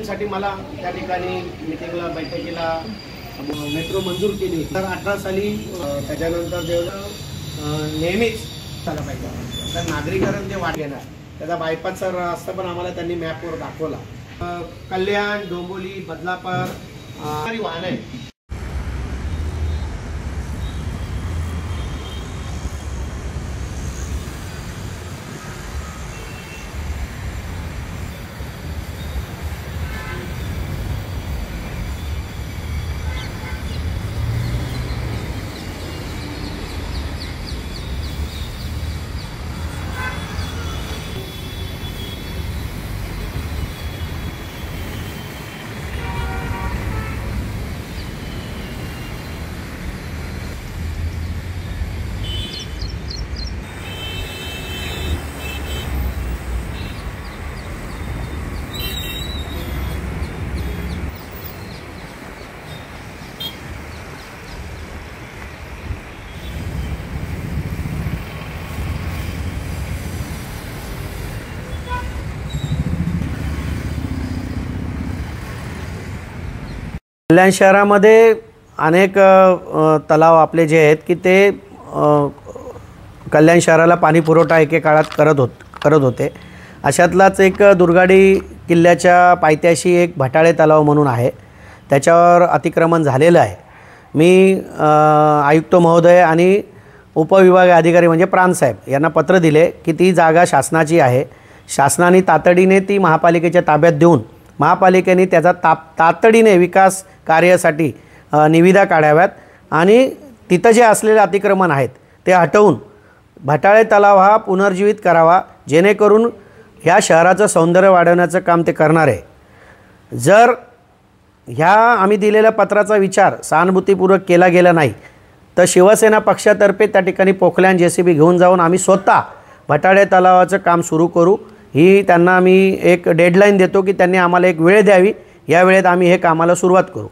साठी मला त्या ठिकाणी मीटिंगला बैठकीला मेट्रो मंजूर केली तर 18 साली त्याच्यानंतर नेहमीच झालं पाहिजे तर नागरिकांना जे वाट घेणार त्याचा बायपासचा रस्ता पण आम्हाला त्यांनी मॅपवर दाखवला। कल्याण डोंबिवली बदलापूर वाहन आहे। कल्याण शहरामध्ये अनेक तलाव आपले जे आहेत की ते कल्याण शहराला पाणी पुरवठा एके काळात करत होते। अशातलाच एक दुर्गाडी किल्ल्याच्या पायथ्याशी एक भटाळे तलाव म्हणून आहे, त्याच्यावर अतिक्रमण झालेलं आहे। मी आयुक्त महोदय आणि उपविभागीय अधिकारी म्हणजे प्रांतसाहेब यांना पत्र दिले की ती जागा शासनाची आहे, शासनाने तातडीने ती महापालिकेच्या ताब्यात देऊन महापालिकेने त्याचा तातडीने विकास कार्यासाठी निविदा काढाव्यात आणि तिथं जे असलेले अतिक्रमण आहेत ते हटवून भटाळे तलाव हा पुनर्जीवित करावा, जेणेकरून ह्या शहराचं सौंदर्य वाढवण्याचं काम ते करणार आहे। जर ह्या आम्ही दिलेल्या पत्राचा विचार सहानुभूतीपूर्वक केला गेला नाही तर शिवसेना पक्षातर्फे त्या ठिकाणी पोखल्यान JCB घेऊन जाऊन आम्ही स्वतः भटाळे तलावाचं काम सुरू करू। ही त्यांना आम्ही एक डेडलाईन देतो की त्यांनी आम्हाला एक वेळ द्यावी, या वेळेत आम्ही हे कामाला सुरुवात करू।